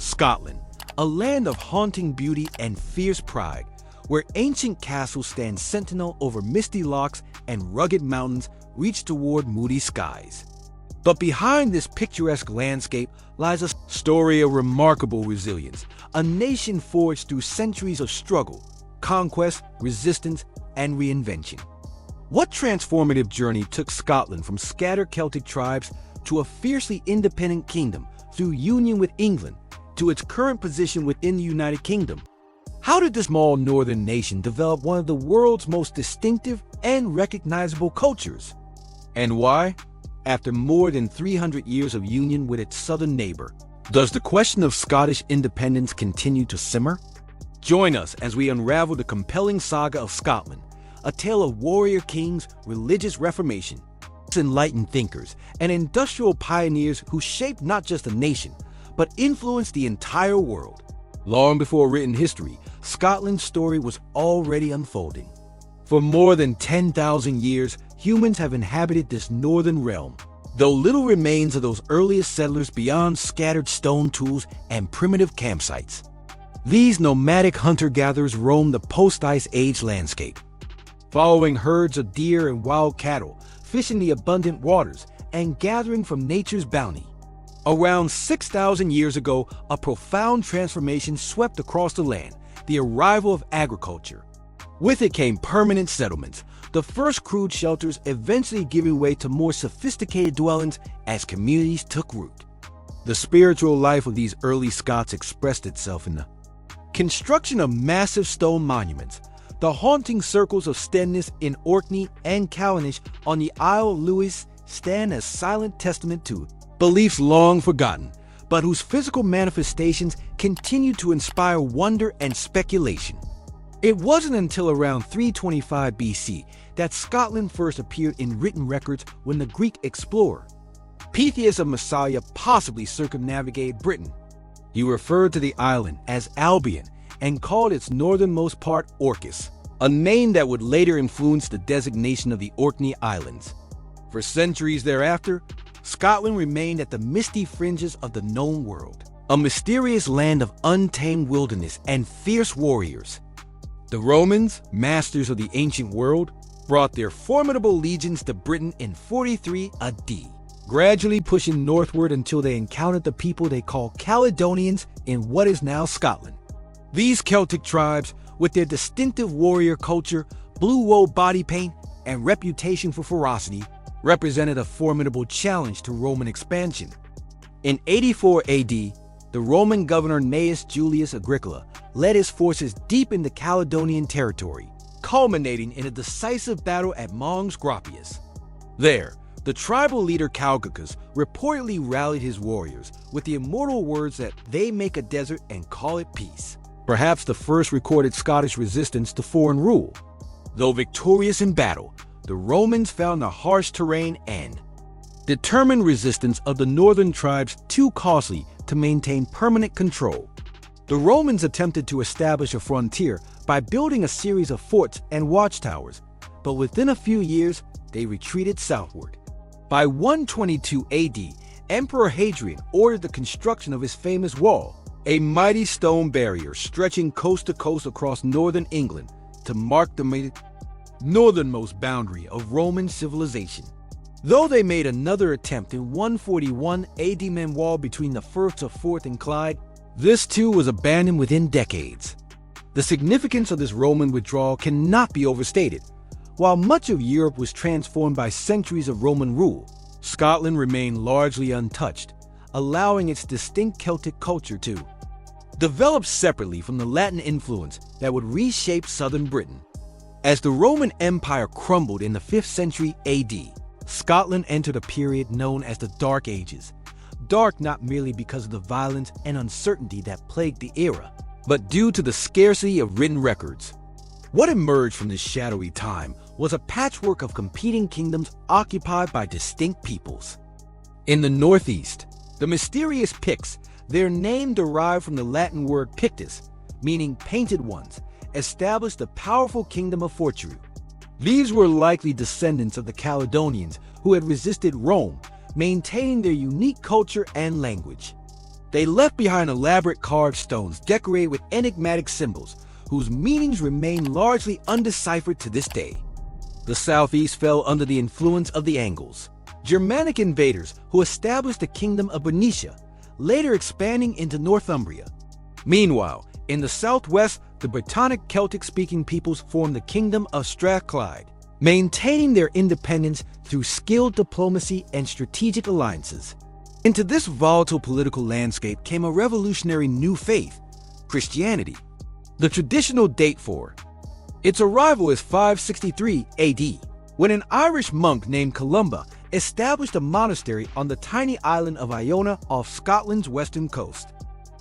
Scotland, a land of haunting beauty and fierce pride, where ancient castles stand sentinel over misty lochs and rugged mountains reach toward moody skies. But behind this picturesque landscape lies a story of remarkable resilience, a nation forged through centuries of struggle, conquest, resistance, and reinvention. What transformative journey took Scotland from scattered Celtic tribes to a fiercely independent kingdom through union with England to its current position within the United Kingdom? How did this small northern nation develop one of the world's most distinctive and recognizable cultures? And why, after more than 300 years of union with its southern neighbor, does the question of Scottish independence continue to simmer? Join us as we unravel the compelling saga of Scotland, a tale of warrior kings, religious reformation, enlightened thinkers, and industrial pioneers who shaped not just a nation, but influenced the entire world. Long before written history, Scotland's story was already unfolding. For more than 10,000 years, humans have inhabited this northern realm, though little remains of those earliest settlers beyond scattered stone tools and primitive campsites. These nomadic hunter-gatherers roam the post-Ice Age landscape, following herds of deer and wild cattle, fishing the abundant waters, and gathering from nature's bounty. Around 6,000 years ago, a profound transformation swept across the land, the arrival of agriculture. With it came permanent settlements, the first crude shelters eventually giving way to more sophisticated dwellings as communities took root. The spiritual life of these early Scots expressed itself in the construction of massive stone monuments. The haunting circles of Stenness in Orkney and Callanish on the Isle of Lewis stand as silent testament to beliefs long forgotten, but whose physical manifestations continue to inspire wonder and speculation. It wasn't until around 325 BC that Scotland first appeared in written records when the Greek explorer Pytheas of Massalia possibly circumnavigated Britain. He referred to the island as Albion and called its northernmost part Orcus, a name that would later influence the designation of the Orkney Islands. For centuries thereafter, Scotland remained at the misty fringes of the known world, a mysterious land of untamed wilderness and fierce warriors. The Romans, masters of the ancient world, brought their formidable legions to Britain in 43 AD, gradually pushing northward until they encountered the people they call Caledonians in what is now Scotland. These Celtic tribes, with their distinctive warrior culture, blue wool body paint, and reputation for ferocity, represented a formidable challenge to Roman expansion. In 84 AD, the Roman governor Gnaeus Julius Agricola led his forces deep into Caledonian territory, culminating in a decisive battle at Mons Graupius. There, the tribal leader Calgacus reportedly rallied his warriors with the immortal words that they make a desert and call it peace, perhaps the first recorded Scottish resistance to foreign rule. Though victorious in battle, the Romans found the harsh terrain and determined resistance of the northern tribes too costly to maintain permanent control. The Romans attempted to establish a frontier by building a series of forts and watchtowers, but within a few years, they retreated southward. By 122 AD, Emperor Hadrian ordered the construction of his famous wall, a mighty stone barrier stretching coast to coast across northern England to mark the northernmost boundary of Roman civilization. Though they made another attempt in 141 AD wall between the Firths of Forth and Clyde, this too was abandoned within decades. The significance of this Roman withdrawal cannot be overstated. While much of Europe was transformed by centuries of Roman rule, Scotland remained largely untouched, allowing its distinct Celtic culture to develop separately from the Latin influence that would reshape southern Britain. As the Roman Empire crumbled in the 5th century AD, Scotland entered a period known as the Dark Ages. Dark not merely because of the violence and uncertainty that plagued the era, but due to the scarcity of written records. What emerged from this shadowy time was a patchwork of competing kingdoms occupied by distinct peoples. In the northeast, the mysterious Picts, their name derived from the Latin word pictus, meaning painted ones, established the powerful kingdom of Fortru. These were likely descendants of the Caledonians who had resisted Rome, maintaining their unique culture and language. They left behind elaborate carved stones decorated with enigmatic symbols, whose meanings remain largely undeciphered to this day. The southeast fell under the influence of the Angles, Germanic invaders who established the kingdom of Bernicia, later expanding into Northumbria. Meanwhile, in the southwest, the Brittonic Celtic-speaking peoples formed the kingdom of Strathclyde, maintaining their independence through skilled diplomacy and strategic alliances. Into this volatile political landscape came a revolutionary new faith, Christianity. The traditional date for its arrival is 563 AD, when an Irish monk named Columba established a monastery on the tiny island of Iona off Scotland's western coast.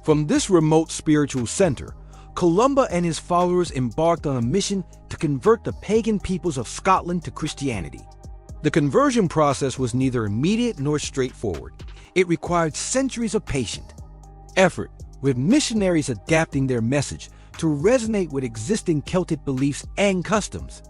From this remote spiritual center, Columba and his followers embarked on a mission to convert the pagan peoples of Scotland to Christianity. The conversion process was neither immediate nor straightforward. It required centuries of patient effort, with missionaries adapting their message to resonate with existing Celtic beliefs and customs.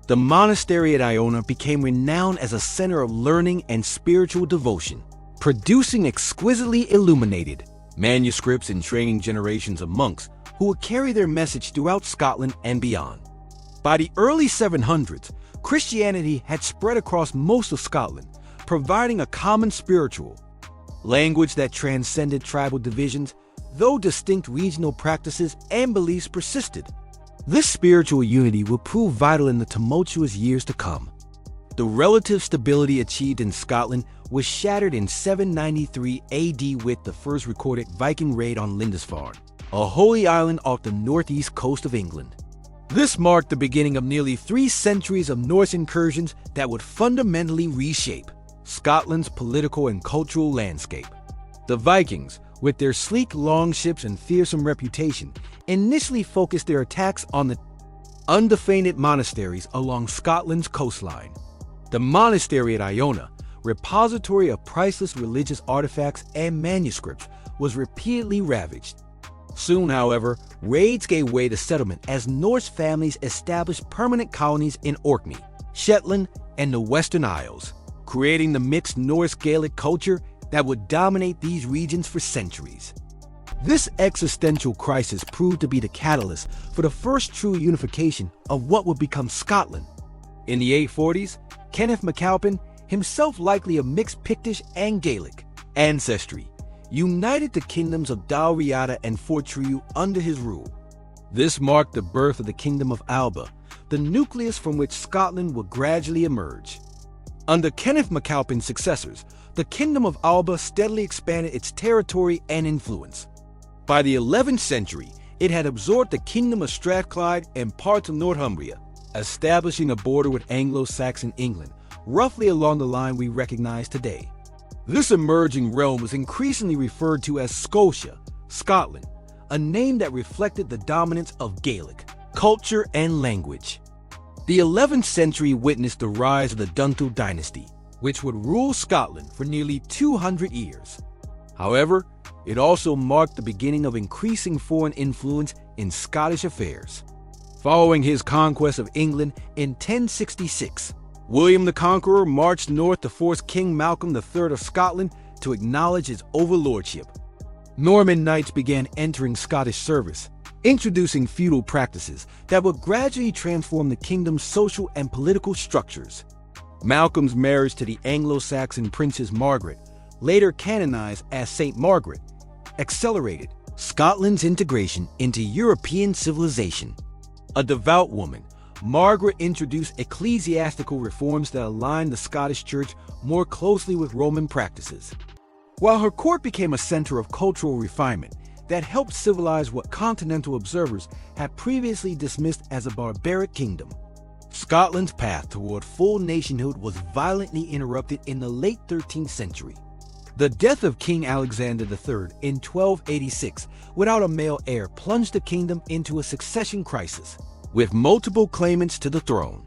The monastery at Iona became renowned as a center of learning and spiritual devotion, producing exquisitely illuminated manuscripts and training generations of monks who would carry their message throughout Scotland and beyond. By the early 700s, Christianity had spread across most of Scotland, providing a common spiritual language that transcended tribal divisions, though distinct regional practices and beliefs persisted. This spiritual unity will prove vital in the tumultuous years to come. The relative stability achieved in Scotland was shattered in 793 AD with the first recorded Viking raid on Lindisfarne, a holy island off the northeast coast of England. This marked the beginning of nearly 3 centuries of Norse incursions that would fundamentally reshape Scotland's political and cultural landscape. The Vikings, with their sleek longships and fearsome reputation, initially focused their attacks on the undefended monasteries along Scotland's coastline. The monastery at Iona, repository of priceless religious artifacts and manuscripts, was repeatedly ravaged. Soon, however, raids gave way to settlement as Norse families established permanent colonies in Orkney, Shetland, and the Western Isles, creating the mixed Norse-Gaelic culture that would dominate these regions for centuries. This existential crisis proved to be the catalyst for the first true unification of what would become Scotland. In the 840s, Kenneth MacAlpin, himself likely of mixed Pictish and Gaelic ancestry, united the kingdoms of Dalriada and Fortriu under his rule. This marked the birth of the Kingdom of Alba, the nucleus from which Scotland would gradually emerge. Under Kenneth MacAlpin's successors, the Kingdom of Alba steadily expanded its territory and influence. By the 11th century, it had absorbed the Kingdom of Strathclyde and parts of Northumbria, establishing a border with Anglo-Saxon England, roughly along the line we recognize today. This emerging realm was increasingly referred to as Scotia, Scotland, a name that reflected the dominance of Gaelic culture and language. The 11th century witnessed the rise of the Duntal dynasty, which would rule Scotland for nearly 200 years. However, it also marked the beginning of increasing foreign influence in Scottish affairs. Following his conquest of England in 1066, William the Conqueror marched north to force King Malcolm III of Scotland to acknowledge his overlordship. Norman knights began entering Scottish service, introducing feudal practices that would gradually transform the kingdom's social and political structures. Malcolm's marriage to the Anglo-Saxon Princess Margaret, later canonized as Saint Margaret, accelerated Scotland's integration into European civilization. A devout woman, Margaret introduced ecclesiastical reforms that aligned the Scottish Church more closely with Roman practices. While her court became a center of cultural refinement that helped civilize what continental observers had previously dismissed as a barbaric kingdom, Scotland's path toward full nationhood was violently interrupted in the late 13th century. The death of King Alexander III in 1286 without a male heir plunged the kingdom into a succession crisis, with multiple claimants to the throne.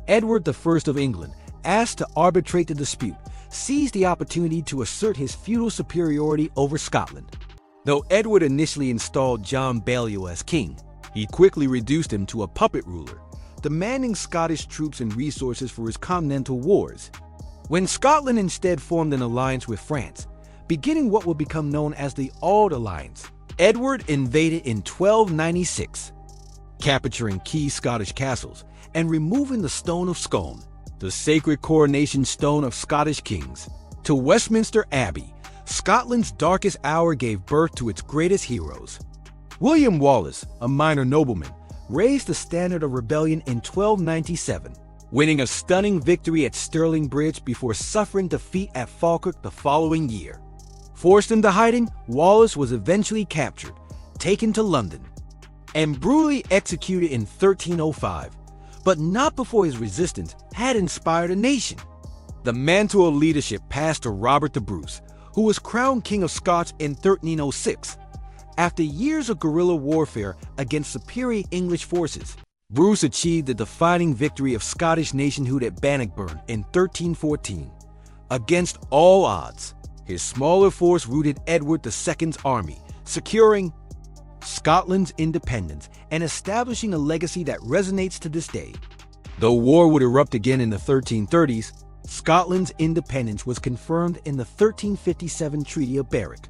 Edward I of England, asked to arbitrate the dispute, seized the opportunity to assert his feudal superiority over Scotland. Though Edward initially installed John Balliol as king, he quickly reduced him to a puppet ruler, demanding Scottish troops and resources for his continental wars. When Scotland instead formed an alliance with France, beginning what would become known as the Auld Alliance. Edward invaded in 1296, capturing key Scottish castles and removing the Stone of Scone, the sacred coronation stone of Scottish kings. To Westminster Abbey, Scotland's darkest hour gave birth to its greatest heroes. William Wallace, a minor nobleman, raised the standard of rebellion in 1297, winning a stunning victory at Stirling Bridge before suffering defeat at Falkirk the following year. Forced into hiding, Wallace was eventually captured, taken to London, and brutally executed in 1305, but not before his resistance had inspired a nation. The mantle of leadership passed to Robert the Bruce, who was crowned King of Scots in 1306. After years of guerrilla warfare against superior English forces, Bruce achieved the defining victory of Scottish nationhood at Bannockburn in 1314. Against all odds, his smaller force routed Edward II's army, securing Scotland's independence and establishing a legacy that resonates to this day. Though war would erupt again in the 1330s, Scotland's independence was confirmed in the 1357 Treaty of Berwick.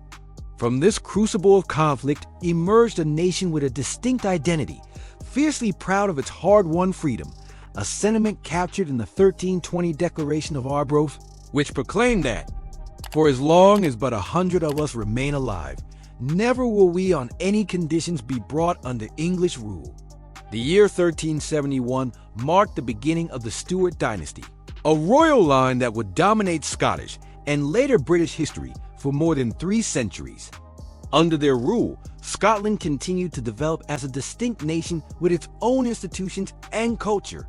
From this crucible of conflict emerged a nation with a distinct identity, fiercely proud of its hard-won freedom, a sentiment captured in the 1320 Declaration of Arbroath, which proclaimed that, "For as long as but 100 of us remain alive, never will we on any conditions be brought under English rule." The year 1371 marked the beginning of the Stewart dynasty, a royal line that would dominate Scottish and later British history for more than 3 centuries. Under their rule, Scotland continued to develop as a distinct nation with its own institutions and culture.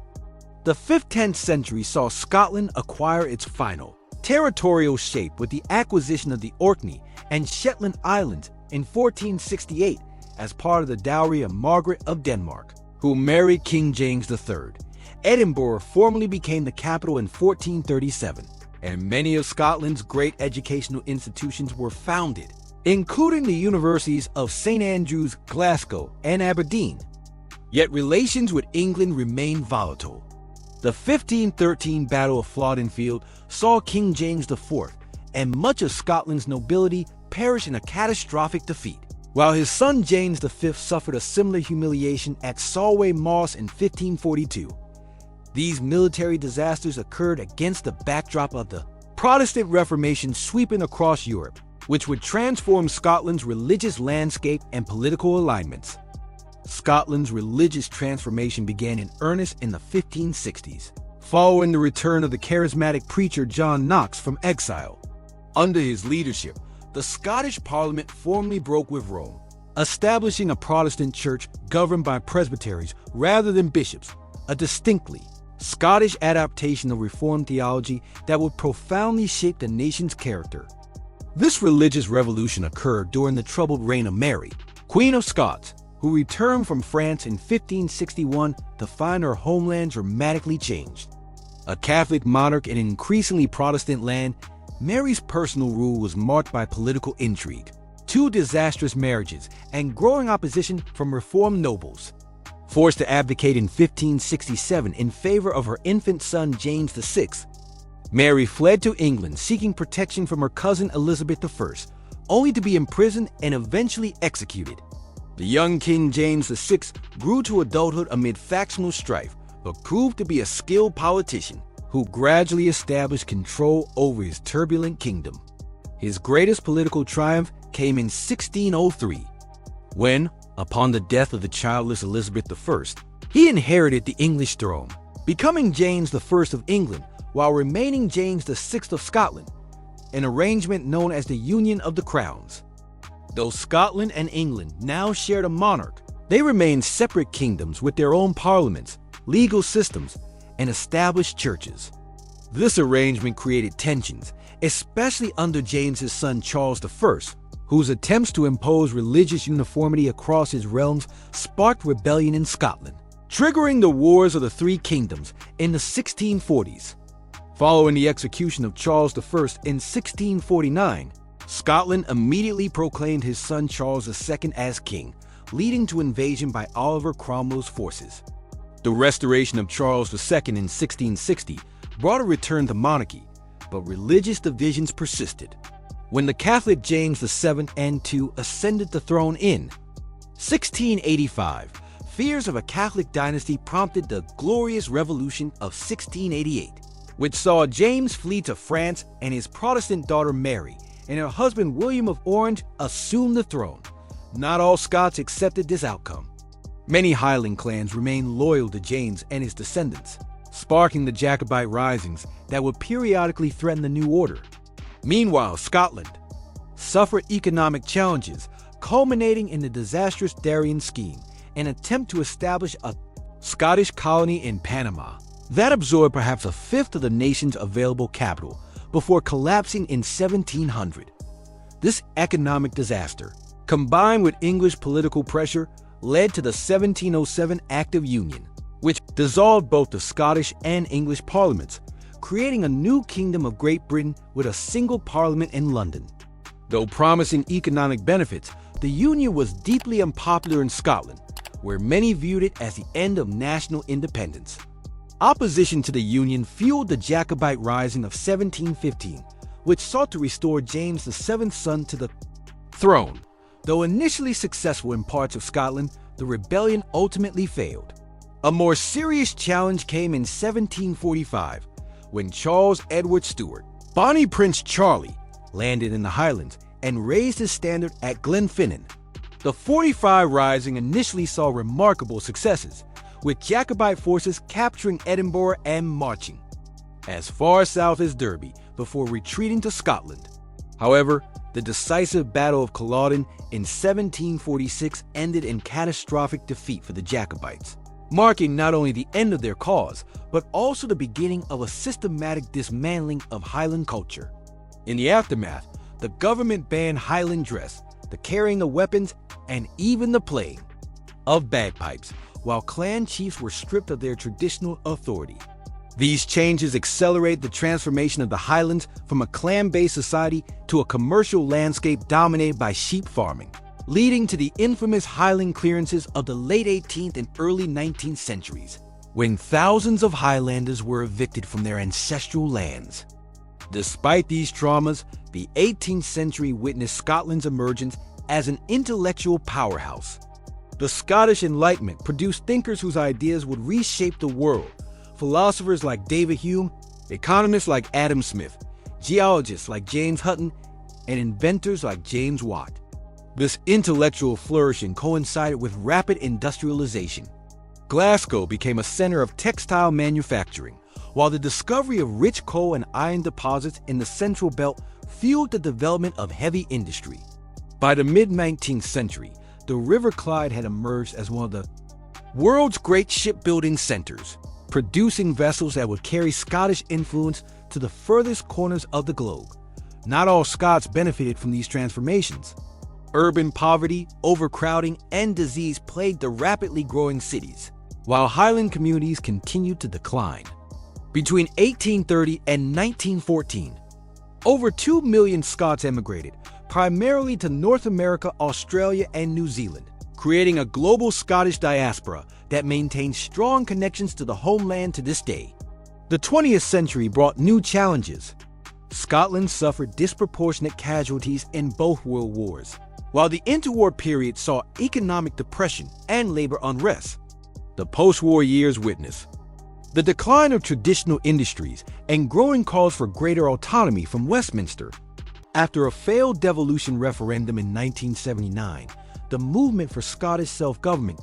The 5th–10th century saw Scotland acquire its final territorial shape with the acquisition of the Orkney and Shetland Islands in 1468 as part of the dowry of Margaret of Denmark, who married King James III. Edinburgh formally became the capital in 1437, and many of Scotland's great educational institutions were founded, including the universities of St Andrews, Glasgow, and Aberdeen. Yet relations with England remained volatile. The 1513 Battle of Flodden Field saw King James IV and much of Scotland's nobility perish in a catastrophic defeat, while his son James V suffered a similar humiliation at Solway Moss in 1542. These military disasters occurred against the backdrop of the Protestant Reformation sweeping across Europe, which would transform Scotland's religious landscape and political alignments. Scotland's religious transformation began in earnest in the 1560s, following the return of the charismatic preacher John Knox from exile. Under his leadership, the Scottish Parliament formally broke with Rome, establishing a Protestant church governed by presbyteries rather than bishops, a distinctly Scottish adaptation of Reformed theology that would profoundly shape the nation's character. This religious revolution occurred during the troubled reign of Mary, Queen of Scots, who returned from France in 1561 to find her homeland dramatically changed. A Catholic monarch in an increasingly Protestant land, Mary's personal rule was marked by political intrigue, 2 disastrous marriages, and growing opposition from Reformed nobles. Forced to abdicate in 1567 in favor of her infant son James VI, Mary fled to England seeking protection from her cousin Elizabeth I, only to be imprisoned and eventually executed. The young King James VI grew to adulthood amid factional strife, but proved to be a skilled politician who gradually established control over his turbulent kingdom. His greatest political triumph came in 1603, when, upon the death of the childless Elizabeth I, he inherited the English throne, becoming James I of England while remaining James VI of Scotland, an arrangement known as the Union of the Crowns. Though Scotland and England now shared a monarch, they remained separate kingdoms with their own parliaments, legal systems, and established churches. This arrangement created tensions, especially under James's son Charles I, whose attempts to impose religious uniformity across his realms sparked rebellion in Scotland, triggering the Wars of the Three Kingdoms in the 1640s. Following the execution of Charles I in 1649, Scotland immediately proclaimed his son Charles II as king, leading to invasion by Oliver Cromwell's forces. The restoration of Charles II in 1660 brought a return to monarchy, but religious divisions persisted. when the Catholic James VII and II ascended the throne in 1685. Fears of a Catholic dynasty prompted the Glorious Revolution of 1688, which saw James flee to France and his Protestant daughter Mary and her husband William of Orange assume the throne. Not all Scots accepted this outcome. Many Highland clans remained loyal to James and his descendants, sparking the Jacobite risings that would periodically threaten the new order. Meanwhile, Scotland suffered economic challenges, culminating in the disastrous Darien scheme, an attempt to establish a Scottish colony in Panama that absorbed perhaps a fifth of the nation's available capital before collapsing in 1700. This economic disaster, combined with English political pressure, led to the 1707 Act of Union, which dissolved both the Scottish and English parliaments, creating a new kingdom of Great Britain with a single parliament in London. Though promising economic benefits, the Union was deeply unpopular in Scotland, where many viewed it as the end of national independence. Opposition to the Union fueled the Jacobite Rising of 1715, which sought to restore James VII's son to the throne. Though initially successful in parts of Scotland, the rebellion ultimately failed. A more serious challenge came in 1745, when Charles Edward Stewart, Bonnie Prince Charlie, landed in the Highlands and raised his standard at Glenfinnan. The 45 Rising initially saw remarkable successes, with Jacobite forces capturing Edinburgh and marching as far south as Derby before retreating to Scotland. However, the decisive Battle of Culloden in 1746 ended in catastrophic defeat for the Jacobites, marking not only the end of their cause, but also the beginning of a systematic dismantling of Highland culture. In the aftermath, the government banned Highland dress, the carrying of weapons, and even the playing of bagpipes, while clan chiefs were stripped of their traditional authority. These changes accelerated the transformation of the Highlands from a clan-based society to a commercial landscape dominated by sheep farming, leading to the infamous Highland clearances of the late 18th and early 19th centuries, when thousands of Highlanders were evicted from their ancestral lands. Despite these traumas, the 18th century witnessed Scotland's emergence as an intellectual powerhouse. The Scottish Enlightenment produced thinkers whose ideas would reshape the world. Philosophers like David Hume, economists like Adam Smith, geologists like James Hutton, and inventors like James Watt. This intellectual flourishing coincided with rapid industrialization. Glasgow became a center of textile manufacturing, while the discovery of rich coal and iron deposits in the Central Belt fueled the development of heavy industry. By the mid-19th century, the River Clyde had emerged as one of the world's great shipbuilding centers, producing vessels that would carry Scottish influence to the furthest corners of the globe. Not all Scots benefited from these transformations. Urban poverty, overcrowding, and disease plagued the rapidly growing cities, while Highland communities continued to decline. Between 1830 and 1914, over 2 million Scots emigrated, primarily to North America, Australia, and New Zealand, creating a global Scottish diaspora that maintains strong connections to the homeland to this day. The 20th century brought new challenges. Scotland suffered disproportionate casualties in both world wars, while the interwar period saw economic depression and labor unrest. The post-war years witnessed the decline of traditional industries and growing calls for greater autonomy from Westminster. After a failed devolution referendum in 1979, the movement for Scottish self-government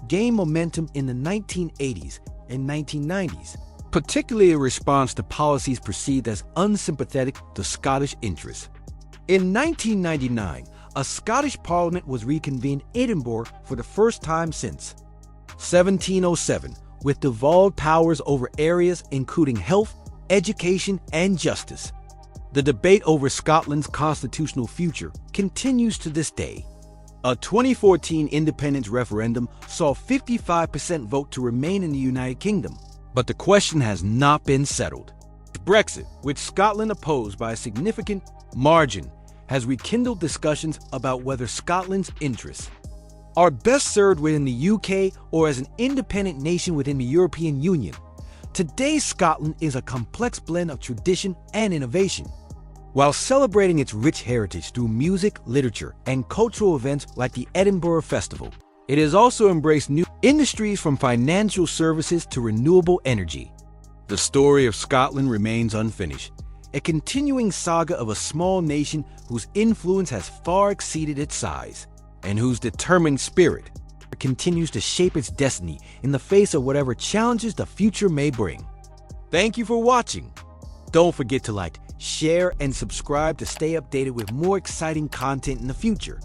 gained momentum in the 1980s and 1990s, particularly in response to policies perceived as unsympathetic to Scottish interests. In 1999, a Scottish Parliament was reconvened in Edinburgh for the first time since 1707, with devolved powers over areas including health, education, and justice. The debate over Scotland's constitutional future continues to this day. A 2014 independence referendum saw 55% vote to remain in the United Kingdom, but the question has not been settled. Brexit, which Scotland opposed by a significant margin, has rekindled discussions about whether Scotland's interests are best served within the UK or as an independent nation within the European Union. Today's Scotland is a complex blend of tradition and innovation. While celebrating its rich heritage through music, literature, and cultural events like the Edinburgh Festival, it has also embraced new industries from financial services to renewable energy. The story of Scotland remains unfinished, a continuing saga of a small nation whose influence has far exceeded its size, and whose determined spirit continues to shape its destiny in the face of whatever challenges the future may bring. Thank you for watching. Don't forget to like, share, and subscribe to stay updated with more exciting content in the future.